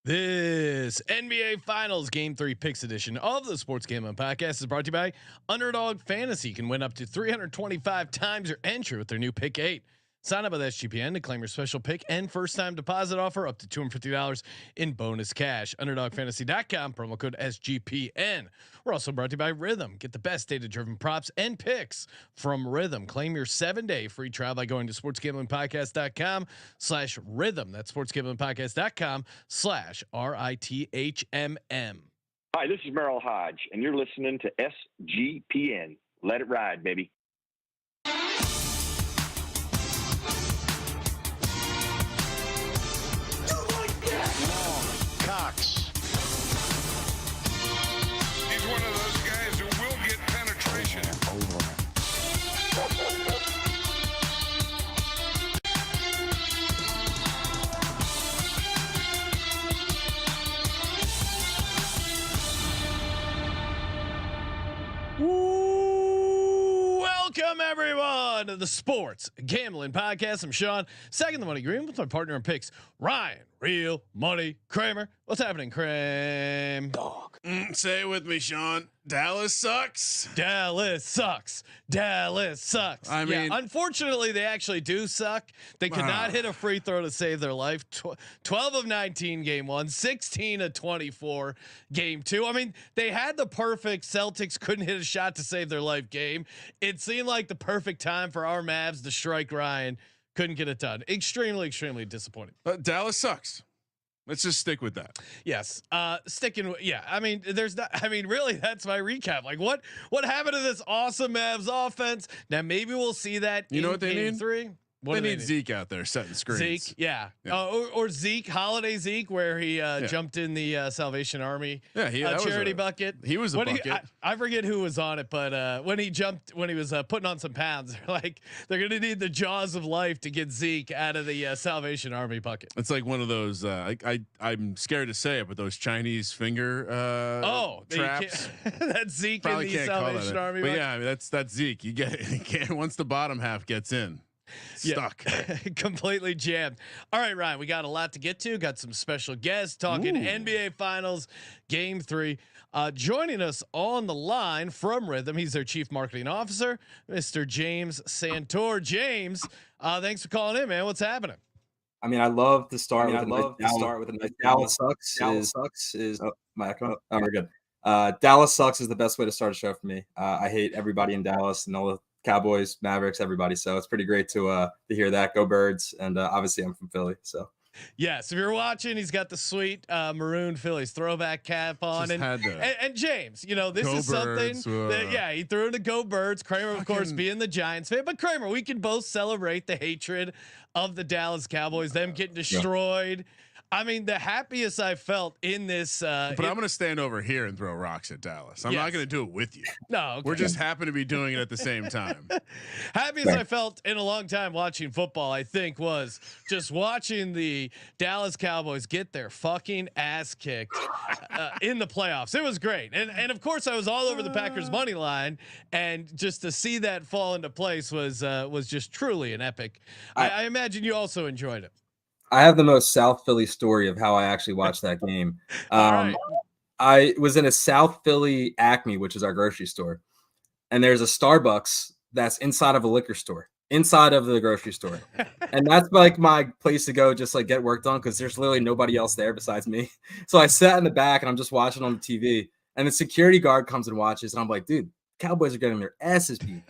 This NBA Finals Game 3 Picks edition of the Sports Gambling Podcast is brought to you by Underdog Fantasy. You can win up to 325 times your entry with their new Pick 8. Sign up with SGPN to claim your special pick and first-time deposit offer up to $250 in bonus cash. UnderdogFantasy.com, promo code SGPN. We're also brought to you by Rithmm. Get the best data-driven props and picks from Rithmm. Claim your 7-day free trial by going to sportsgamblingpodcast.com/rhythm. That's sportsgamblingpodcast.com/RITHMM. Hi, this is Merrill Hodge, and you're listening to SGPN. Let it ride, baby. Cox. He's one of those guys who will get penetration. Welcome everyone to the Sports Gambling Podcast. I'm Sean, second the money green with my partner in picks, Ryan, Real Money Kramer. What's happening, Kramer? Dog. Say it with me, Sean. Dallas sucks. Dallas sucks. Dallas sucks. I mean, unfortunately, they actually do suck. They could not hit a free throw to save their life. 12 of 19 game 1, 16 of 24 game 2. I mean, they had the perfect Celtics couldn't hit a shot to save their life game. It seemed like the perfect time for our Mavs to strike Ryan. Couldn't get it done. Extremely disappointing. Dallas sucks. Let's just stick with that. Yes. Sticking. Yeah. I mean, really, that's my recap. Like, what happened to this awesome Mavs offense? Now, maybe we'll see that. You know what they need? 3. They need Zeke out there setting screens. Zeke, yeah. Or Zeke, Holiday Zeke, where he jumped in the Salvation Army charity bucket. He was a bucket. I forget who was on it, but when he was putting on some pounds, they're gonna need the jaws of life to get Zeke out of the Salvation Army bucket. It's like one of those. I'm scared to say it, but those Chinese finger traps. That's Zeke Probably in the can't Salvation Army. But bucket. yeah, I mean, that's Zeke. You get it once the bottom half gets in. Stuck. Completely jammed. All right, Ryan, we got a lot to get to. Got some special guests talking NBA Finals Game 3. Joining us on the line from Rithmm, he's their Chief Marketing Officer, Mr. James Santor. James, thanks for calling in, man. What's happening? I mean, I love to start with a nice Dallas sucks. We're good. Dallas sucks is the best way to start a show for me. I hate everybody in Dallas and all the Cowboys, Mavericks, everybody. So it's pretty great to hear that. Go Birds. And obviously I'm from Philly. So yes, if you're watching, he's got the sweet maroon Phillies throwback cap on. And James, this is something that, he threw in the Go Birds. Kramer, of course, being the Giants fan. But Kramer, we can both celebrate the hatred of the Dallas Cowboys, them getting destroyed. I mean, the happiest I felt in this. But I'm going to stand over here and throw rocks at Dallas. I'm not going to do it with you. No, okay. We're just happen to be doing it at the same time. Happiest I felt in a long time watching football, I think, was just watching the Dallas Cowboys get their fucking ass kicked in the playoffs. It was great, and of course, I was all over the Packers money line, and just to see that fall into place was just truly an epic. I imagine you also enjoyed it. I have the most South Philly story of how I actually watched that game. Right. I was in a South Philly Acme, which is our grocery store, and there's a Starbucks that's inside of a liquor store, inside of the grocery store. And that's like my place to go, just like get work done, because there's literally nobody else there besides me. So I sat in the back and I'm just watching on the TV, and the security guard comes and watches, and I'm like, dude, Cowboys are getting their asses beat.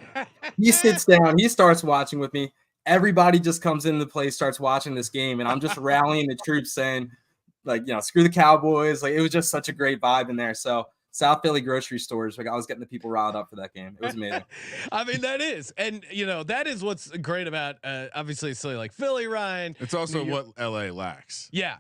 He sits down, he starts watching with me. Everybody just comes into the place, starts watching this game, and I'm just rallying the troops saying, screw the Cowboys. Like, it was just such a great vibe in there. So South Philly grocery stores, I was getting the people riled up for that game. It was amazing. I mean, that is, and that is what's great about obviously a silly like Philly, Ryan. It's also what LA lacks. Yeah,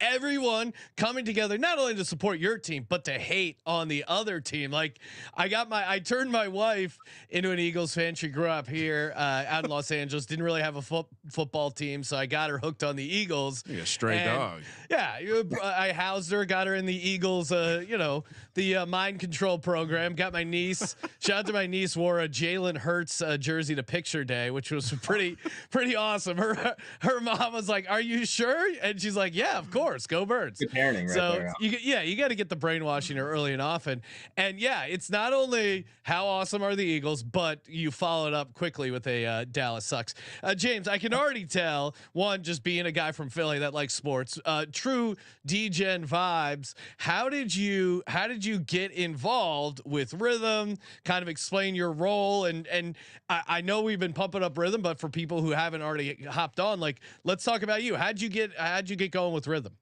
everyone coming together not only to support your team but to hate on the other team. Like, I turned my wife into an Eagles fan. She grew up here out in Los Angeles, didn't really have a football team, so I got her hooked on the Eagles. You're a stray dog. Yeah, I housed her, got her in the Eagles. The the mind control program. Got my niece. Shout out to my niece. Wore a Jalen Hurts jersey to picture day, which was pretty awesome. Her mom was like, "Are you sure?" And she's like, "Yeah, of course. Go Birds." Good parenting, right So there. you got to get the brainwashing her early and often. And yeah, it's not only how awesome are the Eagles, but you followed up quickly with a Dallas sucks. James, I can already tell, one, just being a guy from Philly that likes sports, true D-Gen vibes. How did you get involved with Rithmm? Kind of explain your role, and I know we've been pumping up Rithmm, but for people who haven't already hopped on, like, let's talk about you. How'd you get going with Rithmm?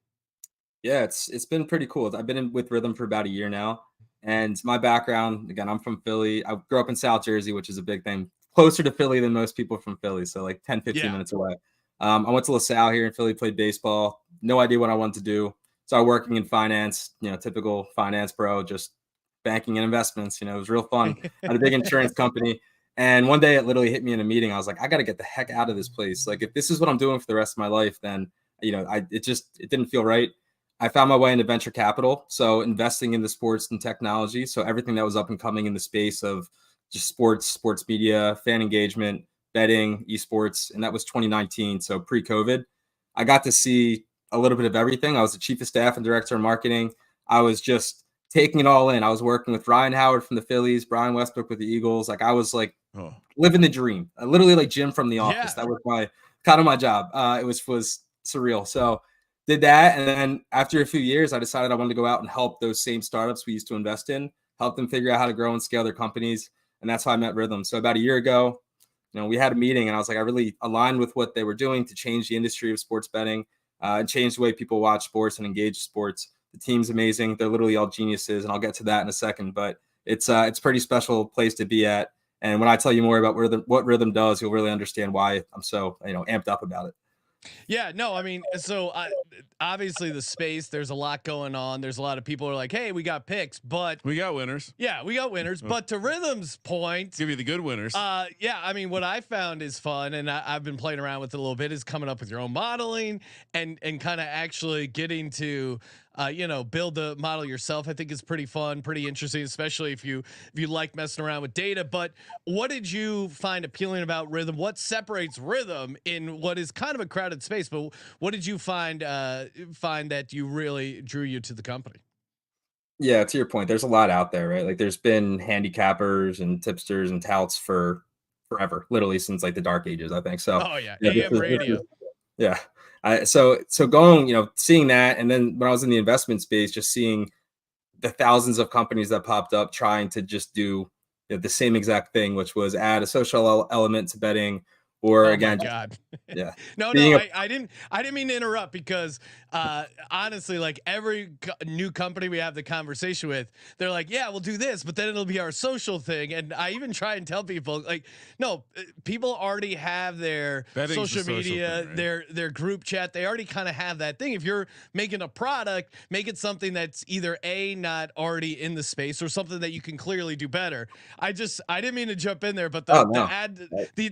Yeah, it's been pretty cool. I've been with Rithmm for about a year now, and my background, again, I'm from Philly. I grew up in South Jersey, which is a big thing, closer to Philly than most people from Philly, so like 10, 15 minutes away. I went to LaSalle here in Philly, played baseball. No idea what I wanted to do. Started working in finance, typical finance bro, just banking and investments. It was real fun. Had a big insurance company. And one day it literally hit me in a meeting. I was like, I got to get the heck out of this place. Like, if this is what I'm doing for the rest of my life, then, it didn't feel right. I found my way into venture capital. So investing in the sports and technology. So everything that was up and coming in the space of just sports media, fan engagement, betting, esports. And that was 2019. So pre-COVID, I got to see a little bit of everything. I was the chief of staff and director of marketing. I was just taking it all in. I was working with Ryan Howard from the Phillies, Brian Westbrook with the Eagles. Like, I was like living the dream. I literally like Jim from The Office. That was my job. It was surreal. So did that. And then after a few years, I decided I wanted to go out and help those same startups we used to invest in, help them figure out how to grow and scale their companies. And that's how I met Rithmm. So about a year ago, we had a meeting, and I was like, I really aligned with what they were doing to change the industry of sports betting and change the way people watch sports and engage sports. The team's amazing. They're literally all geniuses, and I'll get to that in a second. But it's a pretty special place to be at. And when I tell you more about what Rithmm does, you'll really understand why I'm so amped up about it. Yeah, no, I mean, so obviously the space, there's a lot going on. There's a lot of people who are like, hey, we got picks, but we got winners. Yeah, we got winners. But to Rithmm's point, give you the good winners. Yeah, I mean, what I found is fun, and I've been playing around with it a little bit, is coming up with your own modeling and kind of actually getting to build the model yourself. I think is pretty fun, pretty interesting, especially if you like messing around with data. But what did you find appealing about Rithmm? What separates Rithmm in what is kind of a crowded space? But what did you find that you really drew you to the company? Yeah, to your point, there's a lot out there, right? Like, there's been handicappers and tipsters and touts for forever, literally since like the dark ages, I think. So, oh yeah, AM radio. Yeah. So going, seeing that, and then when I was in the investment space, just seeing the thousands of companies that popped up trying to just do the same exact thing, which was add a social element to betting, or again, my God. Yeah. No, I didn't mean to interrupt, because honestly, like, every new company we have the conversation with, they're like, yeah, we'll do this, but then it'll be our social thing. And I even try and tell people, like, no, people already have their social media, thing, right? their group chat. They already kind of have that thing. If you're making a product, make it something that's either not already in the space, or something that you can clearly do better. I didn't mean to jump in there, but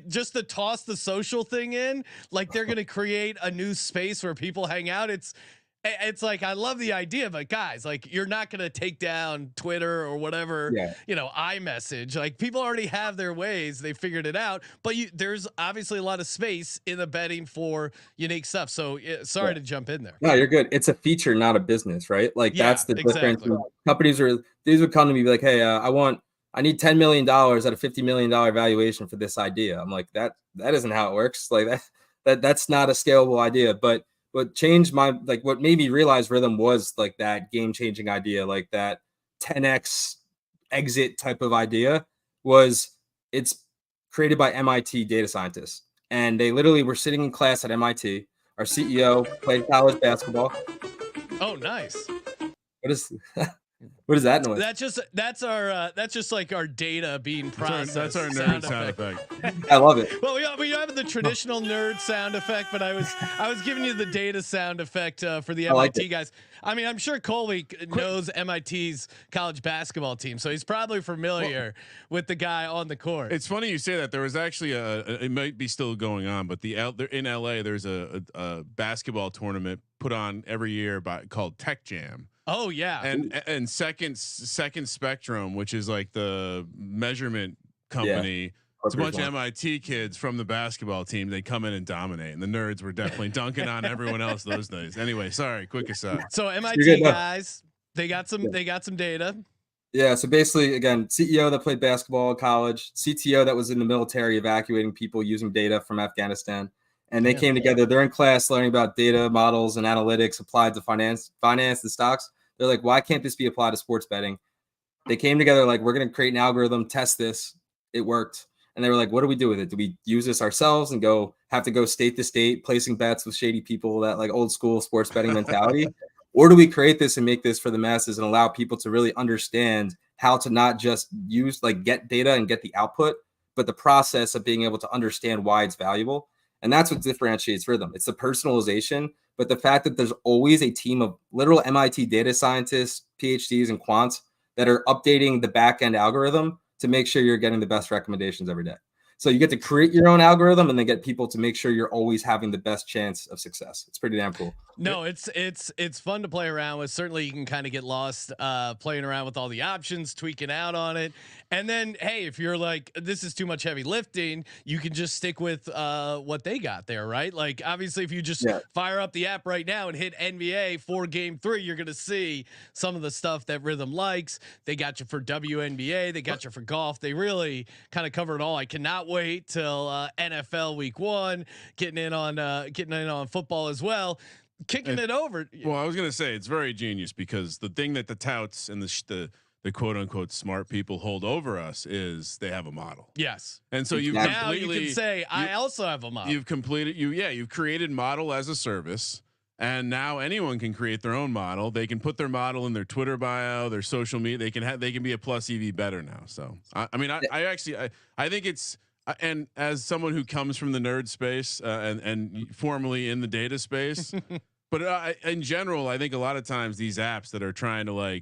just the toss the social thing in, like, they're gonna create a new space where people hang out. It's like, I love the idea, but guys, like, you're not gonna take down Twitter or whatever, iMessage. Like, people already have their ways, they figured it out. But there's obviously a lot of space in the betting for unique stuff. So sorry to jump in there. No, you're good. It's a feature, not a business, right? Like, that's the difference. Companies these would come to me, be like, hey, I need $10 million at a $50 million valuation for this idea. I'm like, that isn't how it works. Like, that's not a scalable idea. But what changed what made me realize Rithmm was like that game-changing idea, like that 10x exit type of idea, was it's created by MIT data scientists. And they literally were sitting in class at MIT. Our CEO played college basketball. Oh, nice. What is that noise? That's just like our data being processed. That's our nerd sound effect. I love it. Well, we have the traditional nerd sound effect, but I was giving you the data sound effect for the MIT guys. I mean, I'm sure Colby knows MIT's college basketball team, so he's probably familiar with the guy on the court. It's funny you say that. There was actually it might be still going on, but in LA, there's a basketball tournament put on every year called Tech Jam. Oh yeah. And second Spectrum, which is like the measurement company. Yeah. It's a bunch of MIT kids from the basketball team. They come in and dominate, and the nerds were definitely dunking on everyone else those days. Anyway, sorry, quick aside. So MIT guys, they got some data. Yeah. So basically, again, CEO that played basketball in college, CTO that was in the military evacuating people using data from Afghanistan. And they came together. They're in class learning about data models and analytics applied to finance and stocks. They're like, why can't this be applied to sports betting? They came together like, we're going to create an algorithm, test this. It worked. And they were like, what do we do with it? Do we use this ourselves and have to go state to state, placing bets with shady people, that like old school sports betting mentality? Or do we create this and make this for the masses and allow people to really understand how to not just get data and get the output, but the process of being able to understand why it's valuable? And that's what differentiates Rithmm. It's the personalization, but the fact that there's always a team of literal MIT data scientists, PhDs, and quants that are updating the back-end algorithm to make sure you're getting the best recommendations every day. So you get to create your own algorithm and then get people to make sure you're always having the best chance of success. It's pretty damn cool. No, it's fun to play around with. Certainly you can kind of get lost playing around with all the options, tweaking out on it. And then, hey, if you're like, this is too much heavy lifting, you can just stick with what they got there, right? Like, obviously, if you just fire up the app right now and hit NBA for Game 3, you're going to see some of the stuff that Rithmm likes. They got you for WNBA. They got you for golf. They really kind of cover it all. I cannot wait till NFL Week 1, getting in on football as well. Kicking it over. Well, I was gonna say it's very genius because the thing that the touts and the quote unquote smart people hold over us is they have a model. Yes, and so you can say I also have a model. You've created model as a service, and now anyone can create their own model. They can put their model in their Twitter bio, their social media. They can be a plus EV better now. So I think it's. And as someone who comes from the nerd space and formerly in the data space, but in general, I think a lot of times these apps that are trying to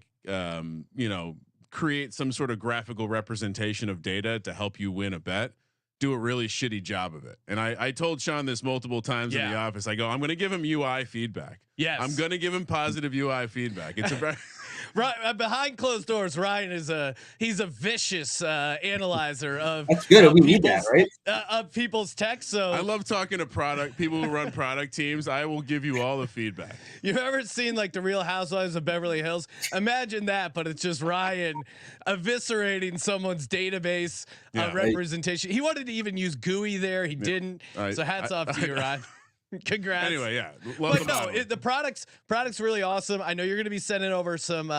create some sort of graphical representation of data to help you win a bet do a really shitty job of it. And I told Sean this multiple times in the office. I go, I'm going to give him UI feedback. Yes, I'm going to give him positive UI feedback. It's a very right behind closed doors. Ryan is he's a vicious analyzer of that's good. We need that, right? Of people's text. So I love talking to people who run product teams. I will give you all the feedback. You've ever seen like the Real Housewives of Beverly Hills? Imagine that, but it's just Ryan eviscerating someone's database representation. He wanted to even use GUI there. He didn't. So hats off to you, Ryan. Congrats. Anyway, the product's really awesome. I know you're going to be sending over some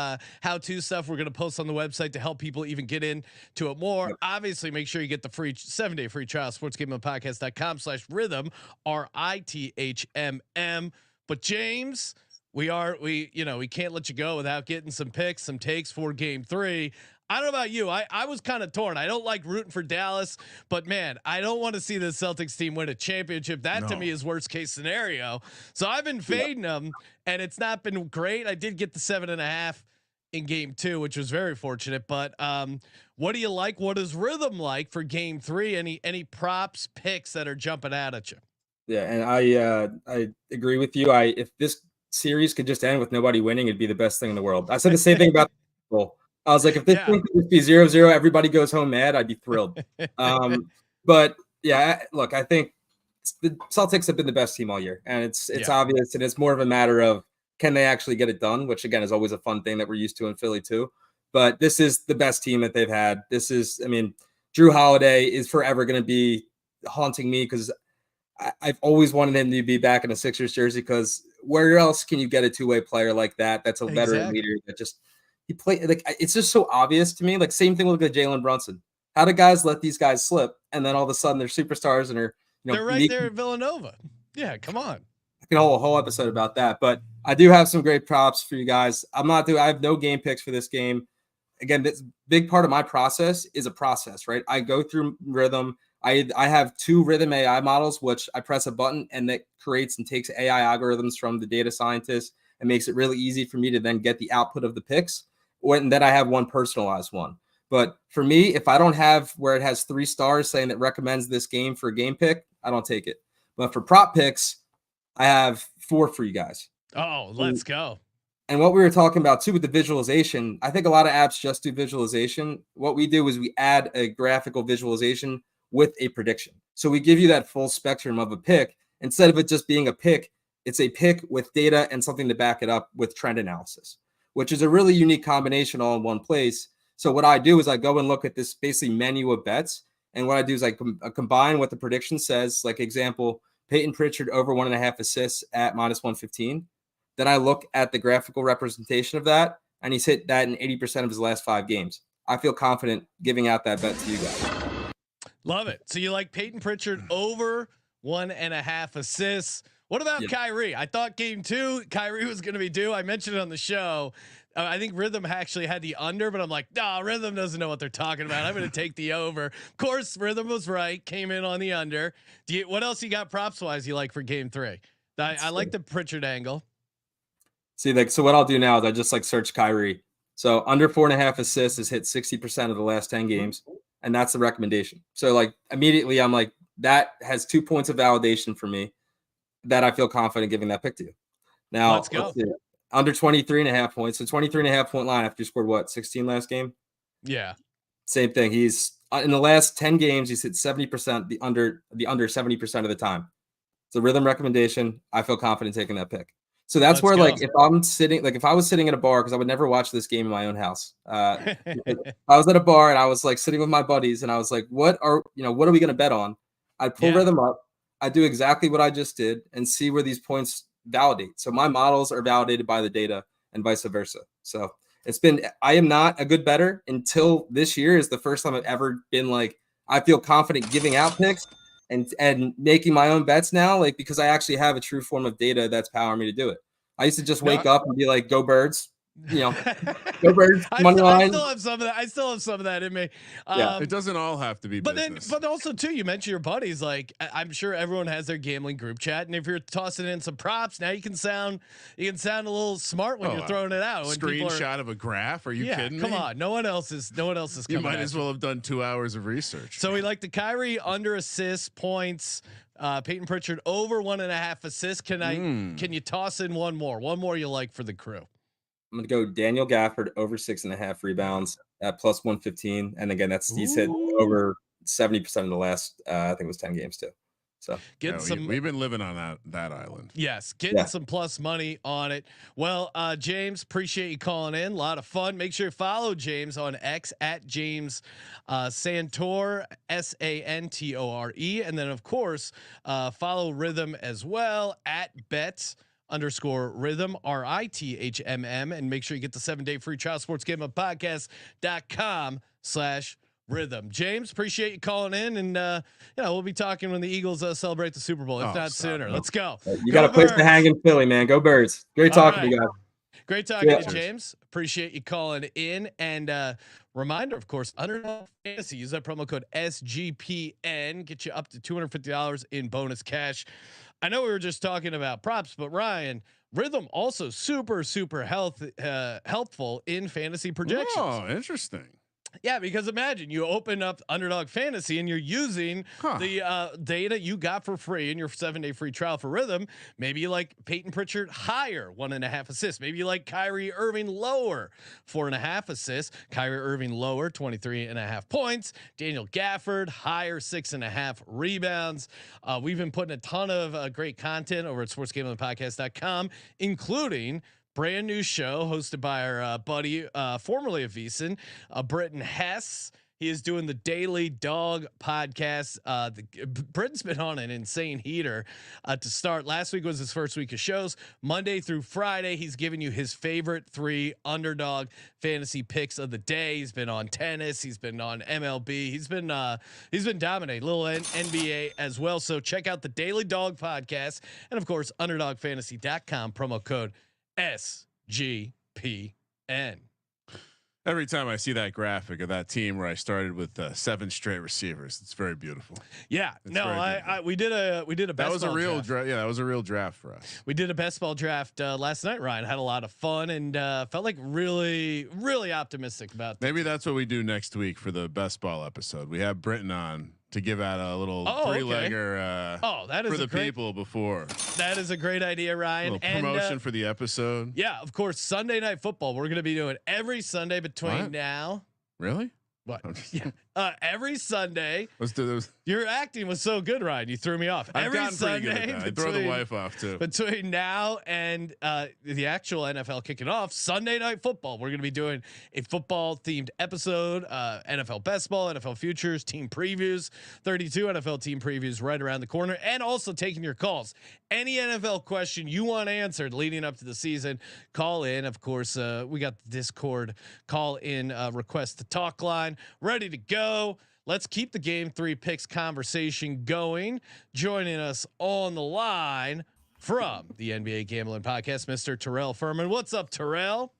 how-to stuff we're going to post on the website to help people even get into it more. Obviously, make sure you get the free 7-day free trial, sportsgamblingpodcast.com/Rithmm, RITHMM. But James, we can't let you go without getting some picks, some takes for Game 3. I don't know about you. I was kind of torn. I don't like rooting for Dallas, but man, I don't want to see the Celtics team win a championship. That to me is worst case scenario. So I've been fading them, and it's not been great. I did get the 7.5 in Game 2, which was very fortunate. But what do you like? What is Rithmm like for Game 3? Any props, picks that are jumping out at you? Yeah, and I agree with you. If this series could just end with nobody winning, it'd be the best thing in the world. I said the same thing about the Bowl. I was like, if this thing could just be 0-0, everybody goes home mad, I'd be thrilled. But yeah, look, I think the Celtics have been the best team all year, and it's obvious, and it's more of a matter of can they actually get it done, which again is always a fun thing that we're used to in Philly too. But this is the best team that they've had. Drew Holiday is forever going to be haunting me because I've always wanted him to be back in a Sixers jersey, because where else can you get a two-way player like that? That's a veteran leader that just. He played like it's just so obvious to me. Like same thing with Jalen Brunson. How do guys let these guys slip, and then all of a sudden they're superstars and they're right there at Villanova? Yeah, come on. I can hold a whole episode about that, but I do have some great props for you guys. I have no game picks for this game. Again, this big part of my process is a process, right? I go through Rithmm. I have 2 Rithmm AI models, which I press a button and that creates and takes AI algorithms from the data scientists and makes it really easy for me to then get the output of the picks. And then I have one personalized one. But for me, if I don't have where it has 3 stars saying that recommends this game for a game pick, I don't take it. But for prop picks, I have 4 for you guys. Oh, let's go. And what we were talking about too with the visualization, I think a lot of apps just do visualization. What we do is we add a graphical visualization with a prediction. So we give you that full spectrum of a pick. Instead of it just being a pick, it's a pick with data and something to back it up with trend analysis, which is a really unique combination all in one place. So what I do is I go and look at this basically menu of bets. And what I do is I combine what the prediction says, like example, Peyton Pritchard over 1.5 assists at -115. Then I look at the graphical representation of that, and he's hit that in 80% of his last 5 games. I feel confident giving out that bet to you guys. Love it. So you like Peyton Pritchard over 1.5 assists. What about Kyrie? I thought game 2, Kyrie was going to be due. I mentioned it on the show. I think Rithmm actually had the under, but I'm like, nah, Rithmm doesn't know what they're talking about. I'm going to take the over. Of course, Rithmm was right. Came in on the under. What else you got props wise you like for game 3? I like the Pritchard angle. See, like, so what I'll do now is I just like search Kyrie. So under 4.5 assists has hit 60% of the last 10 games. And that's the recommendation. So like immediately I'm like, that has 2 points of validation for me that I feel confident giving that pick to you. Now let's go. Under 23.5 points. So 23.5 point line after you scored what, 16 last game? Yeah. Same thing. He's in the last 10 games, he's hit 70%, the under 70% of the time. It's a Rithmm recommendation. I feel confident taking that pick. So that's where, like, if I'm sitting, like, if I was sitting at a bar, because I would never watch this game in my own house. I was at a bar and I was like sitting with my buddies, and I was like, what are we going to bet on? I'd pull Rithmm up. I do exactly what I just did and see where these points validate. So my models are validated by the data and vice versa. So I am not a good bettor until this year is the first time I've ever been like, I feel confident giving out picks and making my own bets now, like, because I actually have a true form of data that's powering me to do it. I used to just wake up and be like, go Birds, go Birds, money line. I still have some of that. I still have some of that in me. It doesn't all have to be business. But also too, you mentioned your buddies. Like, I'm sure everyone has their gambling group chat, and if you're tossing in some props, now you can sound a little smart when you're throwing it out. When screenshot of a graph? Are you kidding me? Come on, no one else is coming. You might as well have done 2 hours of research. So we like the Kyrie under assist points. Peyton Pritchard over 1.5 assists. Can you toss in one more you like for the crew? I'm gonna go Daniel Gafford over 6.5 rebounds at +115, and again, he's hit over 70% of the last I think it was 10 games too. So we've been living on that island. Yes, getting some plus money on it. Well, James, appreciate you calling in. A lot of fun. Make sure you follow James on X at James Santor, Santore, and then of course follow Rithmm as well at _Rithmm RITHMM, and make sure you get the 7-day free trial sportsgamblingpodcast.com/Rithmm. James, appreciate you calling in, and we'll be talking when the Eagles celebrate the Super Bowl, if not sooner. Let's go. You got a place to hang in Philly, man. Go Birds. Great talking to you guys. Great talking to you, James. Appreciate you calling in. And reminder, of course, Underdog Fantasy. Use that promo code SGPN. Get you up to $250 in bonus cash. I know we were just talking about props, but Ryan, Rithmm also super helpful in fantasy projections. Oh, interesting. Yeah, because imagine you open up Underdog Fantasy and you're using the data you got for free in your 7-day free trial for Rithmm. Maybe you like Peyton Pritchard higher, 1.5 assists. Maybe you like Kyrie Irving lower, 4.5 assists. Kyrie Irving lower, 23.5 points. Daniel Gafford higher, 6.5 rebounds. We've been putting a ton of great content over at sportsgamblingpodcast.com, including brand new show hosted by our buddy, formerly of VSiN, Britton Hess. He is doing the Daily Dog podcast. Britton's been on an insane heater to start. Last week was his first week of shows. Monday through Friday, he's giving you his favorite 3 underdog fantasy picks of the day. He's been on tennis. He's been on MLB. He's been dominating. Little NBA as well. So check out the Daily Dog podcast, and of course, UnderdogFantasy.com, promo code SGPN. Every time I see that graphic of that team where I started with 7 straight receivers, it's very beautiful. Yeah, we did a that was a real draft. Yeah, that was a real draft for us. We did a best ball draft last night. Ryan had a lot of fun and felt like really optimistic about. Maybe that's what we do next week for the best ball episode. We have Britton on to give out a little three-legger that is for the people before. That is a great idea, Ryan. A little promotion for the episode. Yeah, of course. Sunday Night Football. We're going to be doing every Sunday between now. Really? What? Yeah. Every Sunday. Let's do those. Your acting was so good, Ryan. You threw me off. I've every Sunday. I throw the wife off too. Between now and the actual NFL kicking off, Sunday Night Football. We're going to be doing a football themed episode. NFL best ball, NFL futures, team previews, 32 NFL team previews right around the corner, and also taking your calls. Any NFL question you want answered leading up to the season, call in. Of course, we got the Discord call in request to talk line ready to go. Let's keep the game 3 picks conversation going. Joining us on the line from the NBA Gambling Podcast, Mr. Terrell Furman. What's up, Terrell?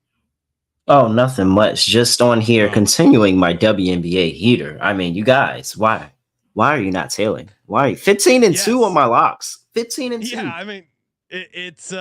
Oh, nothing much. Just on here, continuing my WNBA heater. I mean, you guys, why are you not tailing? Why 15-2 on my locks? 15-2. Yeah, I mean, it's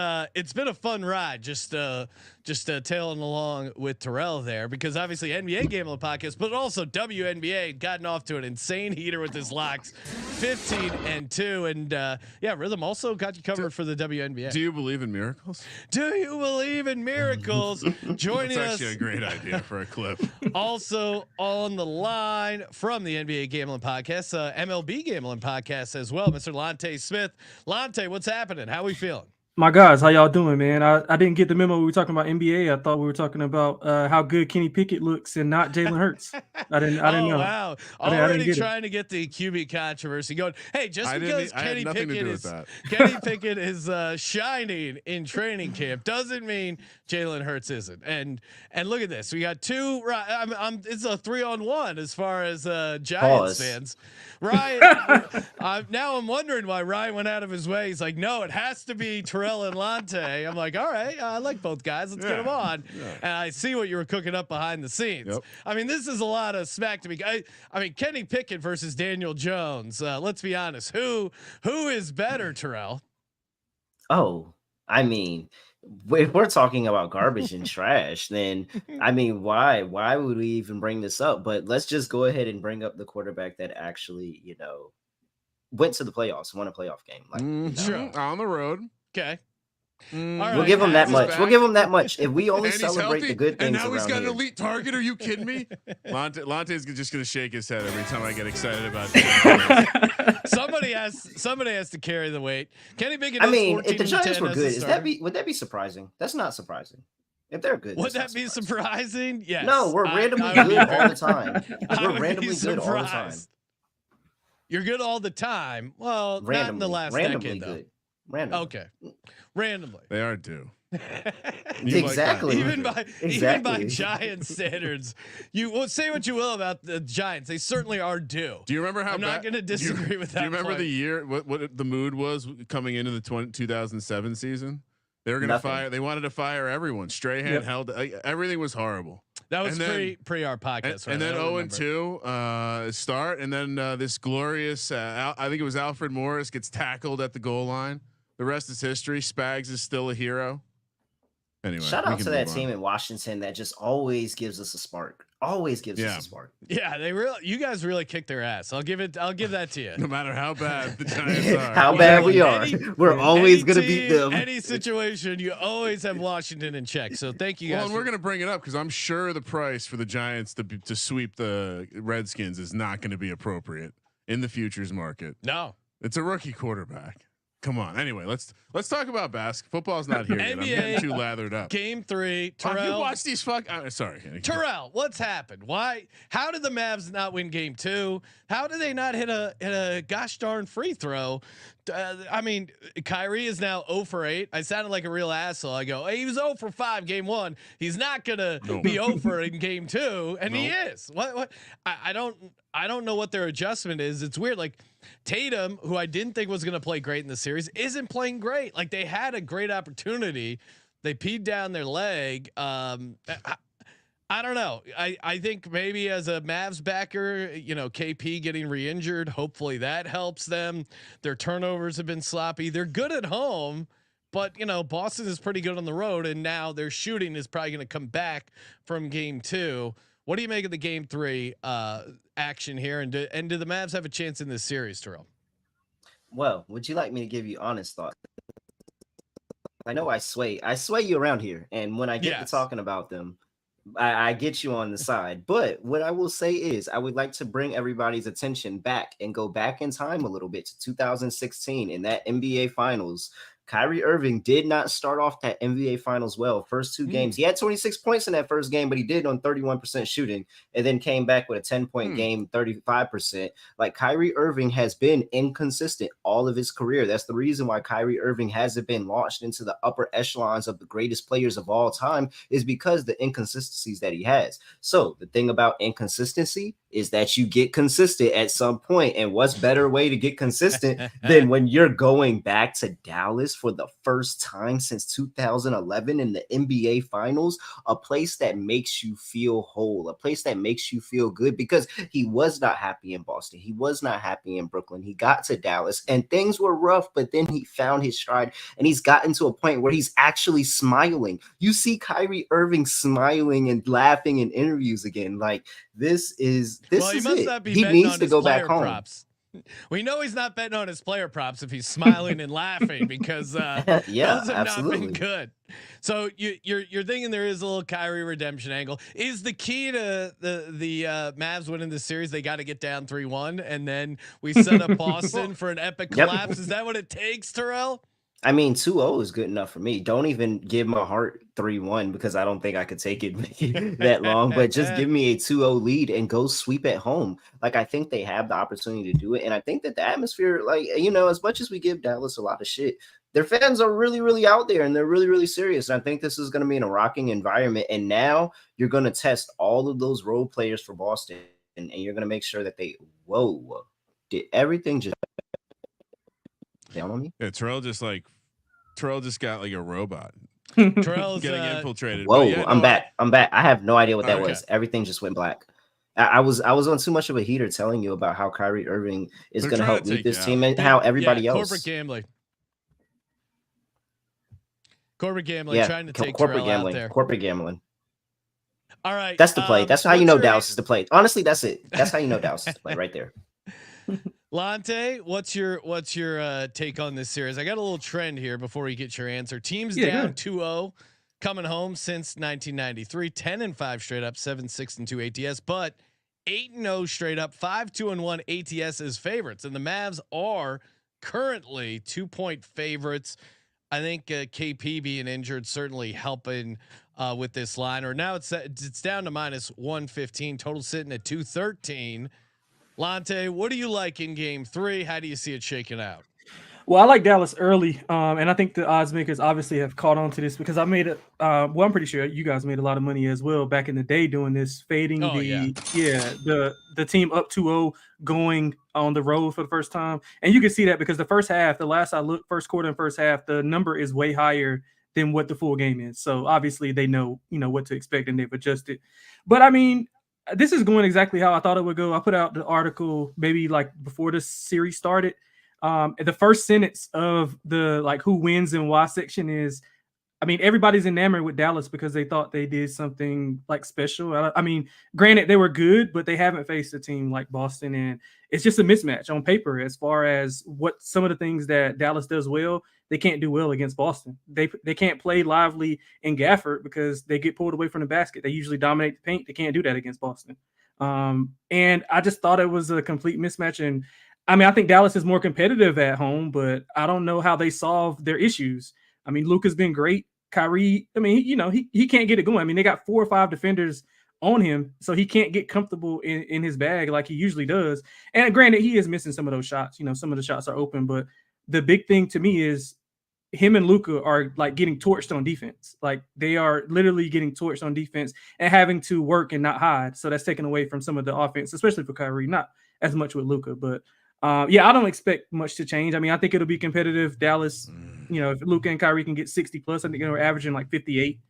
been a fun ride just tailing along with Terrell there, because obviously NBA Gambling Podcast, but also WNBA gotten off to an insane heater with his locks, 15-2, and Rithmm also got you covered for the WNBA. Do you believe in miracles? Do you believe in miracles? Joining That's us, actually a great idea for a clip. Also on the line from the NBA Gambling Podcast, MLB Gambling Podcast as well, Mr. Lonte Smith. Lonte, what's happening? How we feeling? My guys, how y'all doing, man? I didn't get the memo. We were talking about NBA. I thought we were talking about how good Kenny Pickett looks and not Jalen Hurts. I didn't know. Wow. Already trying to get the QB controversy going. Hey, just because Kenny Pickett is shining in training camp doesn't mean Jalen Hurts isn't. And look at this. We got two. It's a 3-on-1 as far as Giants fans. Ryan, now I'm wondering why Ryan went out of his way. He's like, no, it has to be Terrell and Lonte. I'm like, all right, I like both guys. Let's get them on. Yeah. And I see what you were cooking up behind the scenes. Yep. I mean, this is a lot of smack to me. I mean, Kenny Pickett versus Daniel Jones. Let's be honest. Who is better, Terrell? Oh, I mean, if we're talking about garbage and trash, then I mean, why would we even bring this up? But let's just go ahead and bring up the quarterback that actually, went to the playoffs, won a playoff game. Like, sure. On the road. Okay. We'll give him that much. We'll give him that much. If we only celebrate the good things, and now he's got an here. elite target. Are you kidding me? Lonte's just gonna shake his head every time I get excited about that. Somebody has to carry the weight. Kenny Pickett. I mean, if the Giants were good, would that be surprising? That's not surprising. If they're good, would that be surprising? Yes. No, we're randomly good all the time. We're randomly good all the time. You're good all the time. Well, not in the last decade, though. Randomly. Okay. Randomly. They are due. Exactly. Like even by Giants standards, say what you will about the Giants, they certainly are due. Do you remember how? I'm not going to disagree with that. Do you remember the year? What the mood was coming into the 2007 season? They were going to fire. They wanted to fire everyone. Strahan held. Everything was horrible. That was pre our podcast. And then 0-2 start, and then this glorious. I think it was Alfred Morris gets tackled at the goal line. The rest is history. Spags is still a hero. Anyway, shout out to that team in Washington that just always gives us a spark. Always gives us a spark. Yeah, you guys really kicked their ass. I'll give that to you. No matter how bad the Giants are. How bad we are. We're always going to beat them. Any situation, you always have Washington in check. So thank you guys. Well, and we're going to bring it up because I'm sure the price for the Giants to sweep the Redskins is not going to be appropriate in the futures market. No. It's a rookie quarterback. Come on. Anyway, let's talk about basketball. Football's not here yet. I'm getting too lathered up. Game 3. Terrell, you watch these sorry. Terrell, what's happened? Why? How did the Mavs not win Game 2? How did they not hit a gosh darn free throw? I mean, Kyrie is now 0 for 8. I sounded like a real asshole. I go, hey, he was 0 for 5 Game 1. He's not gonna be 0 for in Game 2, and he is. What? I don't know what their adjustment is. It's weird. Like Tatum, who I didn't think was going to play great in the series, isn't playing great. Like they had a great opportunity. They peed down their leg. I don't know. I think maybe as a Mavs backer, KP getting re-injured, hopefully that helps them. Their turnovers have been sloppy. They're good at home, but Boston is pretty good on the road, and now their shooting is probably going to come back from Game 2. What do you make of the game 3 action here? And do the Mavs have a chance in this series, Terrell? Well, would you like me to give you honest thoughts? I know I sway you around here, and when I get to talking about them, I get you on the side. But what I will say is, I would like to bring everybody's attention back and go back in time a little bit to 2016 in that NBA Finals. Kyrie Irving did not start off that NBA Finals well. First 2 games, he had 26 points in that first game, but he did on 31% shooting, and then came back with a 10-point game, 35%. Like, Kyrie Irving has been inconsistent all of his career. That's the reason why Kyrie Irving hasn't been launched into the upper echelons of the greatest players of all time, is because the inconsistencies that he has. So the thing about inconsistency is that you get consistent at some point, and what's better way to get consistent than when you're going back to Dallas for the first time since 2011 in the NBA Finals, a place that makes you feel whole, a place that makes you feel good, because he was not happy in Boston. He was not happy in Brooklyn. He got to Dallas and things were rough, but then he found his stride and he's gotten to a point where he's actually smiling. You see Kyrie Irving smiling and laughing in interviews again. Like, this is it. He needs to go back home. Props. We know he's not betting on his player props if he's smiling and laughing, because those have not been good. So you're thinking there is a little Kyrie redemption angle. Is the key to the Mavs winning the series, they got to get down 3-1 and then we set up Boston for an epic collapse? Is that what it takes, Terrell? I mean, 2-0 is good enough for me. Don't even give my heart 3-1, because I don't think I could take it that long. But just give me a 2-0 lead and go sweep at home. Like, I think they have the opportunity to do it. And I think that the atmosphere, like, you know, as much as we give Dallas a lot of shit, their fans are really, really out there and they're really, really serious. And I think this is going to be in a rocking environment. And now you're going to test all of those role players for Boston. And you're going to make sure that they, did everything just down on me? Yeah, Terrell just got like a robot. Terrell's getting infiltrated. Whoa, yeah, I'm back. I have no idea what that was. Everything just went black. I was on too much of a heater telling you about how Kyrie Irving is going to help lead this team and how everybody else. Corporate gambling. Trying to take Terrell out there. Corporate gambling. All right. That's the play. That's how you know Dallas is the play. Honestly, that's it. That's how you know Dallas is the play right there. Lonte, what's your take on this series? I got a little trend here before you get your answer. Teams down 2-0 coming home since 1993, 10-5 straight up, 7-6-2 ATS, but 8-0 straight up, 5-2-1 ATS as favorites. And the Mavs are currently 2-point favorites. I think KP being injured certainly helping with this line. Or now it's down to -115, total sitting at 213. Lonte, what do you like in game 3? How do you see it shaking out? Well, I like Dallas early, and I think the odds makers obviously have caught on to this, because I made it. Well, I'm pretty sure you guys made a lot of money as well back in the day doing this, fading the team up 2-0 going on the road for the first time, and you can see that because the first half, the last I looked, first quarter and first half, the number is way higher than what the full game is. So obviously they know what to expect and they've adjusted. But I mean, this is going exactly how I thought it would go. I put out the article maybe like before the series started. The first sentence of the who wins and why section is, I mean, everybody's enamored with Dallas because they thought they did something special. I mean, granted, they were good, but they haven't faced a team like Boston, and it's just a mismatch on paper as far as what some of the things that Dallas does well, they can't do well against Boston. They can't play lively in Gafford because they get pulled away from the basket. They usually dominate the paint. They can't do that against Boston. And I just thought it was a complete mismatch. And I mean, I think Dallas is more competitive at home, but I don't know how they solve their issues. I mean, Luka's been great. Kyrie, I mean, he can't get it going. I mean, they got 4 or 5 defenders on him, so he can't get comfortable in his bag like he usually does. And granted, he is missing some of those shots. Some of the shots are open, but the big thing to me is him and Luka are getting torched on defense. They are literally getting torched on defense and having to work and not hide. So that's taken away from some of the offense, especially for Kyrie, not as much with Luka, but I don't expect much to change. I mean, I think it'll be competitive. Dallas, if Luka and Kyrie can get 60 plus, I think they're averaging 58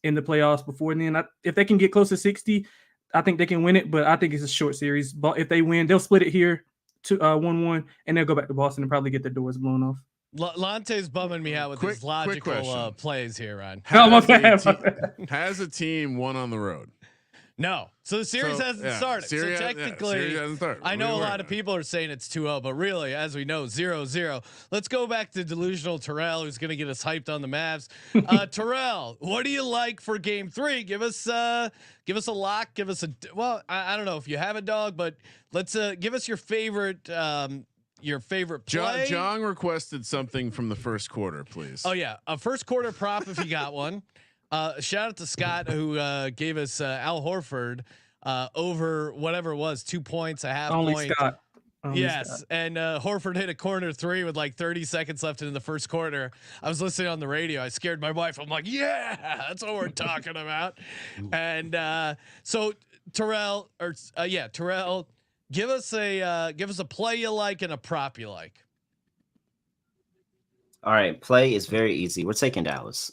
in the playoffs before then. If they can get close to 60, I think they can win it, but I think it's a short series. But if they win, they'll split it here to 1-1, and they'll go back to Boston and probably get their doors blown off. Lonte's bumming me out with his logical plays here, Ryan. Has a team won on the road? No. So the series hasn't started. Series, so technically, series hasn't started. I know a lot of people are saying it's 2-0, but really, as we know, 0-0. Let's go back to delusional Terrell, who's going to get us hyped on the Mavs. Terrell, what do you like for Game 3? Give us a lock. Give us I don't know if you have a dog, but let's give us your favorite play. John requested something from the first quarter, please. Oh yeah, a first quarter prop if you got one. Shout out to Scott who gave us Al Horford over whatever it was, 2 points, a half Only point. Scott. Yes, Scott. and Horford hit a corner three with like 30 seconds left in the first quarter. I was listening on the radio. I scared my wife. I'm like, yeah, that's what we're talking about. And so Terrell, give us a play you like and a prop you like. All right, play is very easy. We're taking Dallas.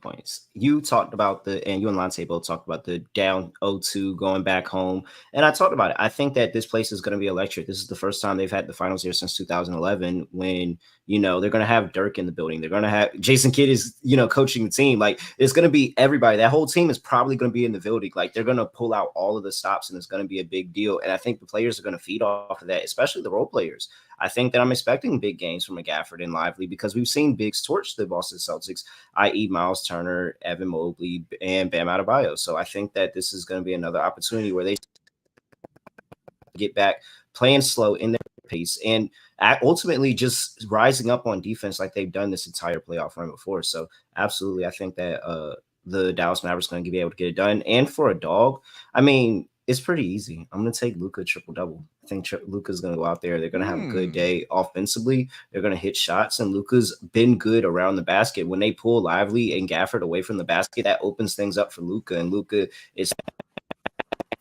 Points. You talked about and you and Lonte both talked about the down 0-2 going back home. And I talked about it. I think that this place is going to be electric. This is the first time they've had the finals here since 2011 when, they're going to have Dirk in the building. They're going to have Jason Kidd is, coaching the team. Like it's going to be everybody. That whole team is probably going to be in the building. Like they're going to pull out all of the stops and it's going to be a big deal. And I think the players are going to feed off of that, especially the role players. I think that I'm expecting big games from McGafford and Lively because we've seen bigs torch the Boston Celtics, i.e. Miles Turner, Evan Mobley, and Bam Adebayo. So I think that this is going to be another opportunity where they get back playing slow in their pace and ultimately just rising up on defense like they've done this entire playoff run before. So absolutely, I think that the Dallas Mavericks going to be able to get it done. And for a dog, I mean, it's pretty easy. I'm going to take Luka triple-double. I think Luka's going to go out there. They're going to have a good day offensively. They're going to hit shots, and Luka's been good around the basket. When they pull Lively and Gafford away from the basket, that opens things up for Luka, and Luka is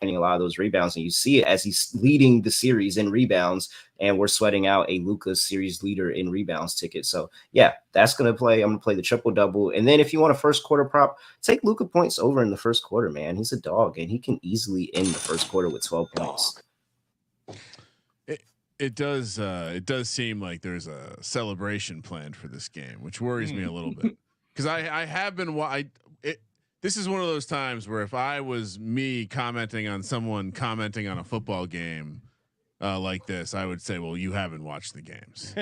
getting a lot of those rebounds, and you see it as he's leading the series in rebounds, and we're sweating out a Luka series leader in rebounds ticket. So yeah, that's going to play. I'm going to play the triple-double. And then if you want a first quarter prop, take Luka points over in the first quarter, man. He's a dog, and he can easily end the first quarter with 12 points. It does seem like there's a celebration planned for this game, which worries me a little bit because I have been. This is one of those times where if I was me commenting on someone commenting on a football game like this, I would say, well, you haven't watched the games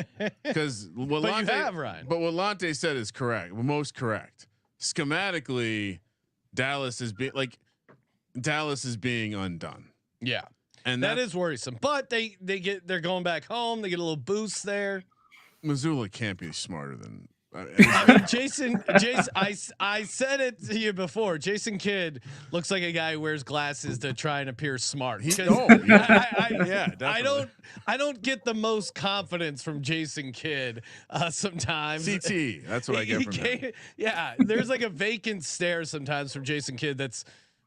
because what Lonte said is correct. Most correct. Schematically, Dallas is being undone. Yeah. And that is worrisome, but they're going back home. They get a little boost there. Missoula can't be smarter than. I mean, Jason, I said it to you before. Jason Kidd looks like a guy who wears glasses to try and appear smart. I don't get the most confidence from Jason Kidd sometimes. CT, that's what I get from him. Yeah, there's like a vacant stare sometimes from Jason Kidd.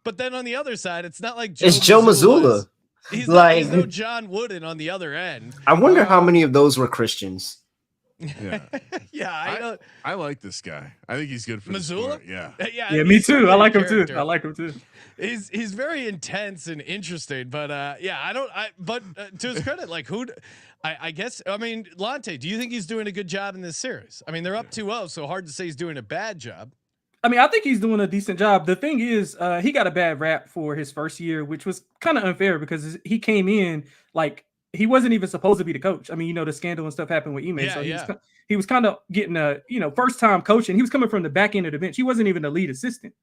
But then on the other side, it's not like it's Joe Mazzulla. He's no John Wooden on the other end. I wonder how many of those were Christians. Yeah, yeah. I like this guy. I think he's good for Missoula. Yeah, me too. I like him too. I like him too. He's very intense and interesting, but but to his credit, like I guess I mean Lonte. Do you think he's doing a good job in this series? I mean, they're up 2-0, so hard to say he's doing a bad job. I mean, I think he's doing a decent job. The thing is, he got a bad rap for his first year, which was kind of unfair because he came in like he wasn't even supposed to be the coach. I mean, the scandal and stuff happened with Ime. Yeah, so he was kind of getting a, first time coaching. He was coming from the back end of the bench. He wasn't even the lead assistant.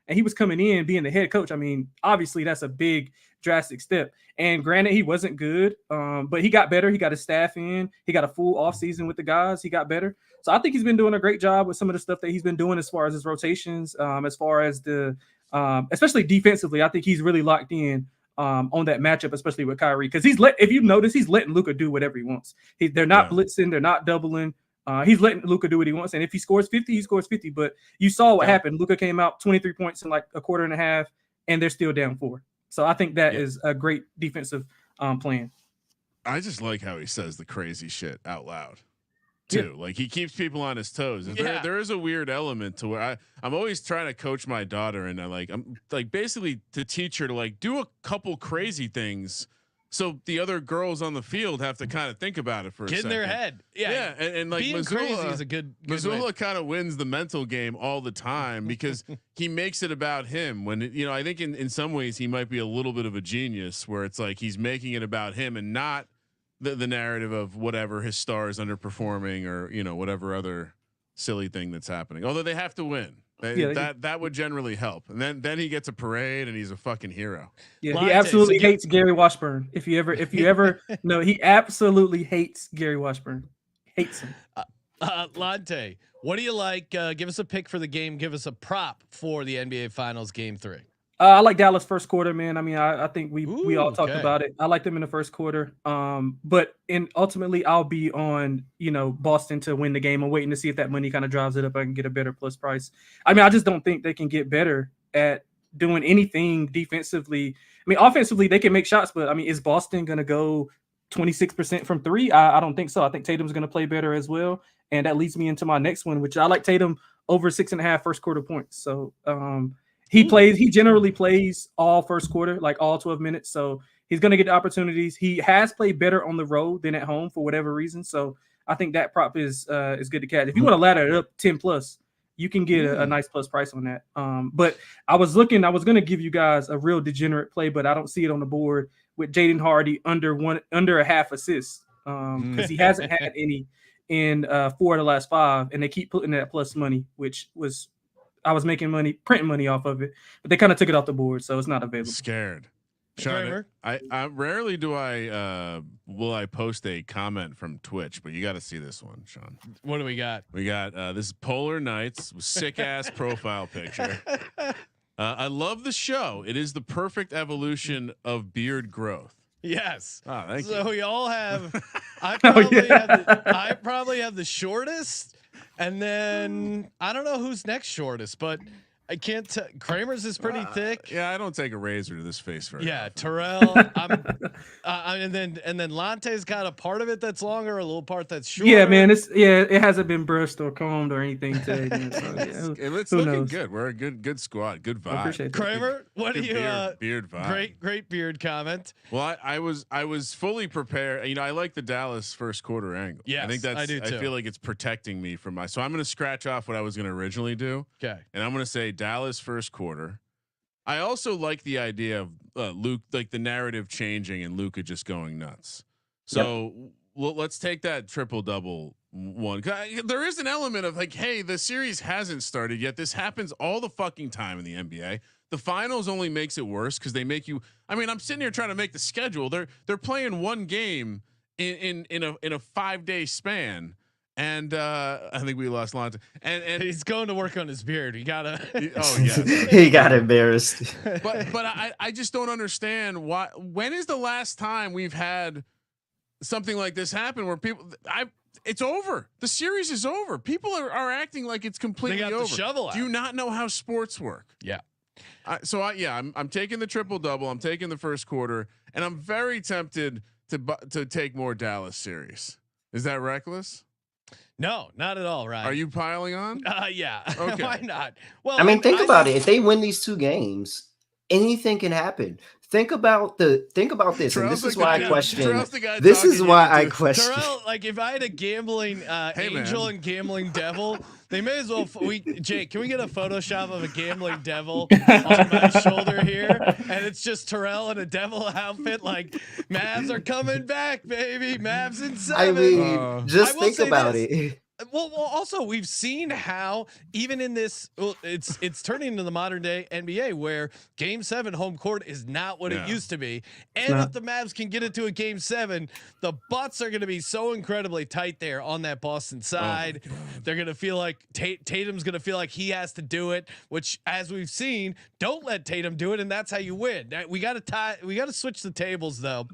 And he was coming in being the head coach. I mean, obviously that's a big drastic step. And granted, he wasn't good, but he got better. He got his staff in. He got a full offseason with the guys. He got better. So I think he's been doing a great job with some of the stuff that he's been doing as far as his rotations, as far as the, especially defensively. I think he's really locked in on that matchup, especially with Kyrie, because if you notice, he's letting Luka do whatever he wants. They're not blitzing, they're not doubling. He's letting Luka do what he wants, and if he scores 50, he scores 50. But you saw what happened. Luka came out 23 points in like a quarter and a half, and they're still down 4. So I think that is a great defensive plan. I just like how he says the crazy shit out loud too. Like he keeps people on his toes. There is a weird element to where I'm always trying to coach my daughter, and I'm like basically to teach her to like do a couple crazy things So the other girls on the field have to kind of think about it for a second. Get in their head. Yeah. And like being Missoula, crazy is a good Missoula kind of wins the mental game all the time because he makes it about him when, I think in some ways he might be a little bit of a genius where it's like, he's making it about him and not the narrative of whatever his star is underperforming or, whatever other silly thing that's happening. Although they have to win. That would generally help, and then he gets a parade and he's a fucking hero. Yeah, Lonte, he absolutely so hates Gary Washburn. If you ever no, he absolutely hates Gary Washburn. Hates him. Lonte, what do you like? Give us a pick for the game. Give us a prop for the NBA Finals Game 3. I like Dallas first quarter, man. I mean, I think we all talked okay. about it. I like them in the first quarter. But ultimately I'll be on, Boston to win the game. I'm waiting to see if that money kind of drives it up. I can get a better plus price. I mean, I just don't think they can get better at doing anything defensively. I mean, offensively they can make shots, but I mean, is Boston going to go 26% from 3? I don't think so. I think Tatum's going to play better as well. And that leads me into my next one, which I like Tatum over 6.5 first quarter points. So, he generally plays all first quarter, like all 12 minutes. So he's going to get the opportunities. He has played better on the road than at home for whatever reason. So I think that prop is good to catch. If you want to ladder it up 10 plus, you can get a nice plus price on that. But I was going to give you guys a real degenerate play, but I don't see it on the board with Jaden Hardy under a half assist. Cause he hasn't had any in 4 of the last 5, and they keep putting that plus money, which was, I was printing money off of it, but they kind of took it off the board, so it's not available. Scared. Sean, I rarely do will I post a comment from Twitch, but you got to see this one, Sean. What do we got? We got this is Polar Nights, sick ass profile picture. I love the show. It is the perfect evolution of beard growth. Yes. Oh, thank you. So we all have. I probably have the shortest. And then I don't know who's next shortest, but I can't tell. Kramer's is pretty thick. Yeah, I don't take a razor to this face very often. Terrell. And then Lonte's got a part of it that's longer, a little part that's shorter. Yeah, man. It hasn't been brushed or combed or anything today. Man, so, it's looking good. We're a good squad. Good vibe. I appreciate that. Kramer, what do you beard vibe? Great beard comment. Well, I was fully prepared. I like the Dallas first quarter angle. Yes, I think I do too. I feel like it's protecting me from so I'm going to scratch off what I was going to originally do. Okay. And I'm going to say Dallas first quarter. I also like the idea of Luke, like the narrative changing and Luka just going nuts. So let's take that triple double one. There is an element of like, hey, the series hasn't started yet. This happens all the fucking time in the NBA. The finals only makes it worse because they make you. I mean, I'm sitting here trying to make the schedule. They're playing one game in a 5-day span. And I think we lost Lonte. And he's going to work on his beard. He gotta. Oh yeah, he got embarrassed. But I just don't understand why. When is the last time we've had something like this happen where it's over. The series is over. People are acting like it's completely over. The shovel out. Do you not know how sports work? Yeah. I'm taking the triple double. I'm taking the first quarter, and I'm very tempted to take more Dallas series. Is that reckless? No, not at all, Ryan. Are you piling on? Yeah. Okay. Why not? Well, I mean, think about it. If they win these 2 games, anything can happen. Think about this, Terrell's and this is why I question. This is why I question. Terrell, like if I had a gambling angel and gambling devil, they may as well. Jake, can we get a Photoshop of a gambling devil on my shoulder here? And it's just Terrell in a devil outfit. Like Mavs are coming back, baby. Mavs in 7. I mean, just think about it. Well, also we've seen how even in this, it's turning into the modern day NBA where Game 7 home court is not what it used to be, and if the Mavs can get it to a Game 7, the butts are going to be so incredibly tight there on that Boston side. They're going to feel like Tatum's going to feel like he has to do it, which as we've seen, don't let Tatum do it, and that's how you win. We got to switch the tables though.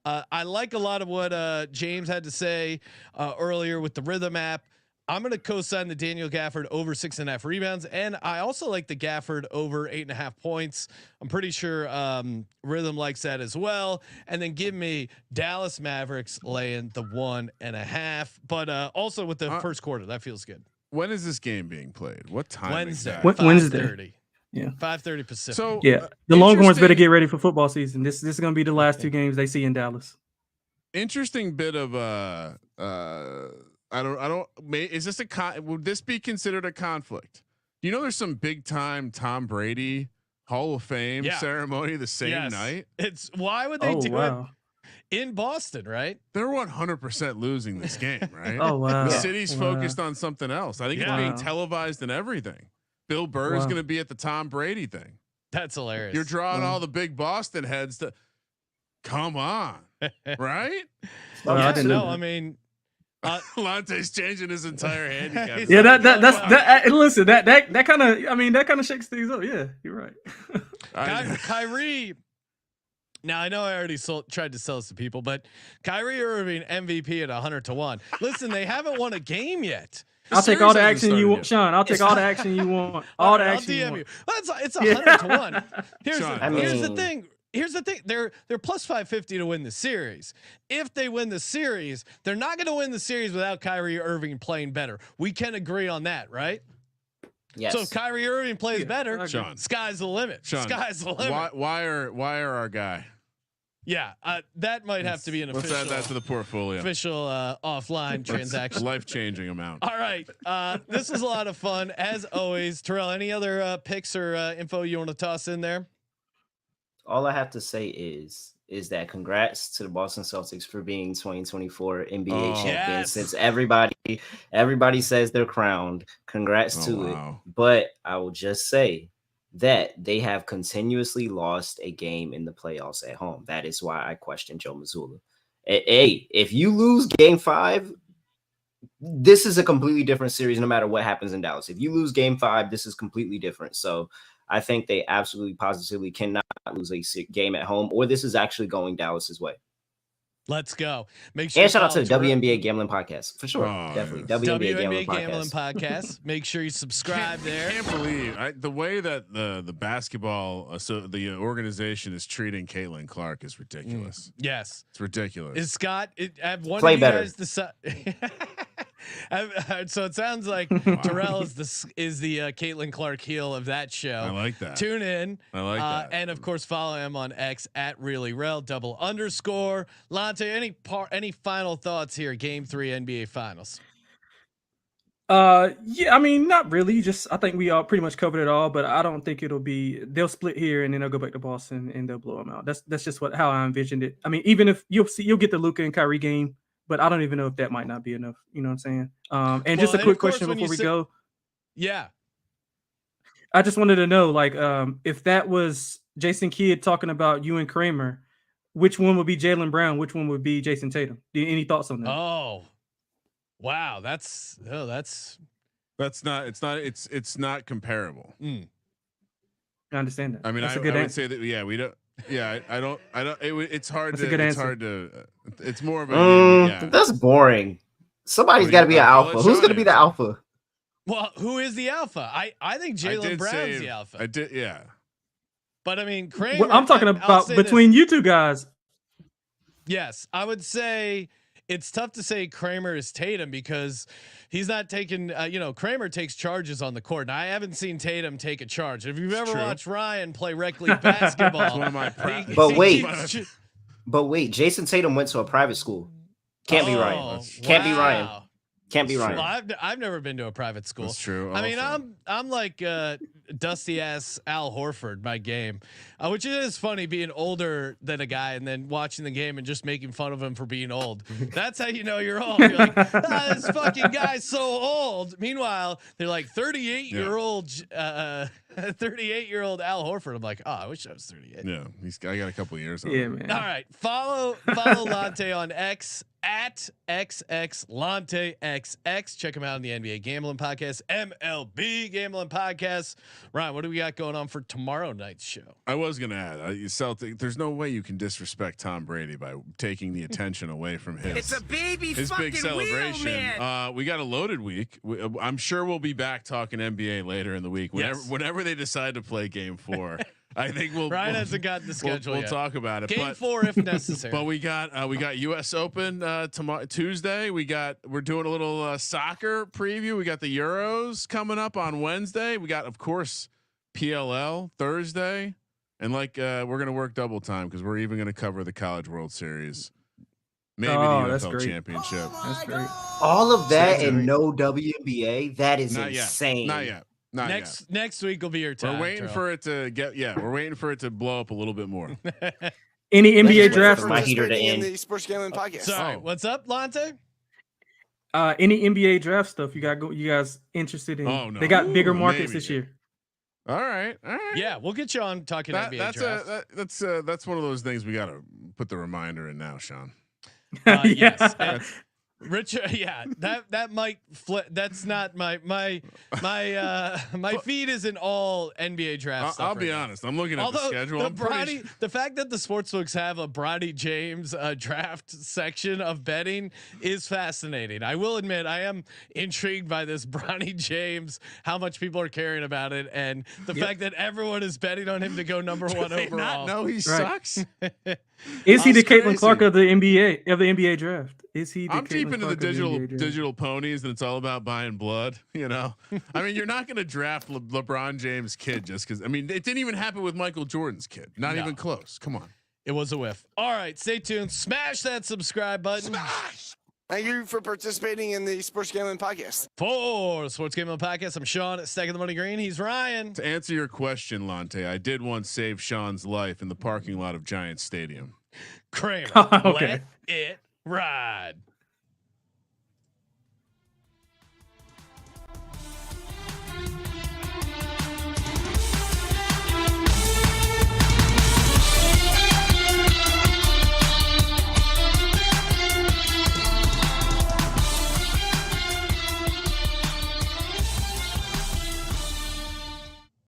I like a lot of what James had to say earlier with the Rithmm app. I'm going to co-sign the Daniel Gafford over 6.5 rebounds, and I also like the Gafford over 8.5 points. I'm pretty sure Rithmm likes that as well. And then give me Dallas Mavericks laying the 1.5, but also with the first quarter, that feels good. When is this game being played? What time? Wednesday. Exactly? Wednesday. Yeah. 5:30 Pacific. So Yeah, the Longhorns better interesting- get ready for football season. This is going to be the last 2 games they see in Dallas. Interesting bit of is this would this be considered a conflict? You know, there's some big time Tom Brady Hall of Fame ceremony the same night. It's why would they do it in Boston, right? They're 100% losing this game, right? Oh wow. The city's focused on something else. I think it's being televised and everything. Bill Burr is going to be at the Tom Brady thing. That's hilarious. You're drawing all the big Boston heads to come on, right? No, I mean, Lonte's changing his entire handicap. Yeah, that. Listen, that kind of, I mean, that kind of shakes things up. Yeah, you're right. Kyrie. Now I know I already tried to sell this to people, but Kyrie Irving MVP at 100-1. Listen, they haven't won a game yet. I'll take all the action you want, Sean. I'll take all the action you want. All the action you want. It's 100-1. Here's the thing. Here's the thing. They're plus 550 to win the series. If they win the series, they're not going to win the series without Kyrie Irving playing better. We can agree on that, right? Yes. So if Kyrie Irving plays better, Sean, sky's the limit. Sean, sky's the limit. Why are our guy? Yeah, that might have to be an official. Let's add that to the portfolio. Official offline transaction. Life-changing amount. All right, this was a lot of fun as always. Terrell, any other picks or info you want to toss in there? All I have to say is that congrats to the Boston Celtics for being 2024 NBA champions. Since everybody says they're crowned, congrats to it. But I will just say that they have continuously lost a game in the playoffs at home. That is why I question Joe Mazzulla. Hey, if you lose game 5, this is a completely different series no matter what happens in Dallas. If you lose game 5, this is completely different. So I think they absolutely positively cannot lose a game at home, or this is actually going Dallas's way. Let's go. Make sure. And shout out to the WNBA Gambling Podcast for sure. Definitely. WNBA Gambling Podcast. Make sure you subscribe there. I can't believe the way that the basketball, the organization is treating Caitlin Clark is ridiculous. Yes. It's ridiculous. Is Scott, have one Play of you better. guys decide? So it sounds like Terrell is the Caitlin Clark heel of that show. I like that. Tune in. I like that. And of course, follow him on X at ReallyRel _. Lonte, any final thoughts here? Game 3 NBA Finals. Yeah, I mean, not really. Just I think we all pretty much covered it all, but I don't think they'll split here and then they'll go back to Boston and they'll blow them out. That's just how I envisioned it. I mean, even if you'll get the Luka and Kyrie game, but I don't even know if that might not be enough. You know what I'm saying? And just a quick question before we go. Yeah. I just wanted to know, like, if that was Jason Kidd talking about you and Kramer, which one would be Jaylen Brown? Which one would be Jason Tatum? Any thoughts on that? Oh, wow. It's not comparable. I understand that. I mean, I would say that. Yeah, we don't. Yeah, I don't. It's hard That's to. a good it's answer. hard to. It's more of a. That's boring. Somebody's got to be an alpha. Who's going to be the alpha? Well, who is the alpha? I think Jaylen Brown's the alpha. I did, yeah. But I mean, Kramer. Well, I'm talking about between you two guys. Yes, I would say it's tough to say Kramer is Tatum because he's not taking. Kramer takes charges on the court, and I haven't seen Tatum take a charge. If you've ever watched Ryan play rec league basketball, That's one of my But wait, Jason Tatum went to a private school. Can't be Ryan. Can't be Ryan. Can't be Ryan. Well, I've never been to a private school. That's true. I mean, I'm like dusty ass Al Horford, my game, which is funny being older than a guy and then watching the game and just making fun of him for being old. That's how you know you're old. You're like, this fucking guy's so old. Meanwhile, they're like 38-year-old 38-year-old Al Horford. I'm like, I wish I was 38. Yeah, I got a couple of years on. Yeah, man. All right, follow Lonte on X at XXLonteXX. Check him out on the NBA Gambling Podcast, MLB Gambling Podcast. Ryan, what do we got going on for tomorrow night's show? I was gonna add, Celtic. There's no way you can disrespect Tom Brady by taking the attention away from his big celebration. We got a loaded week. I'm sure we'll be back talking NBA later in the week. Whenever they decide to play Game 4. I think Ryan hasn't gotten the schedule we'll yet. Talk about it. Game 4 if necessary. But we got U.S. Open tomorrow, Tuesday. We're doing a little soccer preview. We got the Euros coming up on Wednesday. We got, of course, PLL Thursday, and we're gonna work double time because we're even gonna cover the College World Series, maybe the NFL Championship. That's great. All of that and no WNBA. That is Not insane. Yet. Not yet. Next week will be your time. We're waiting for it to get. Yeah, we're waiting for it to blow up a little bit more. Any NBA draft? For my heater to end. The Sports Gambling Podcast. Sorry, what's up, Lonte? Any NBA draft stuff you guys interested in? Oh no, they got bigger markets this year. All right. Yeah, we'll get you on talking NBA draft. That's one of those things we got to put the reminder in now, Sean. Yes. Richard, yeah, that might flip. That's not my feed isn't all NBA draft stuff. I'll be honest. I'm looking at the schedule. The fact that the sportsbooks have a Bronny James draft section of betting is fascinating. I will admit I am intrigued by this Bronny James, how much people are caring about it, and the fact that everyone is betting on him to go number one overall. No, he sucks. Is he the Caitlin Clark of the NBA draft? Is he? I'm deep into the digital ponies, and it's all about buying blood. You know, I mean, you're not going to draft LeBron James' kid just because. I mean, it didn't even happen with Michael Jordan's kid. Not even close. Come on. It was a whiff. All right, stay tuned. Smash that subscribe button. Smash! Thank you for participating in the Sports Gambling Podcast. For the Sports Gambling Podcast, I'm Sean at Stacking the Money Green. He's Ryan. To answer your question, Lonte, I did once save Sean's life in the parking lot of Giants Stadium. Kramer, okay. let it ride.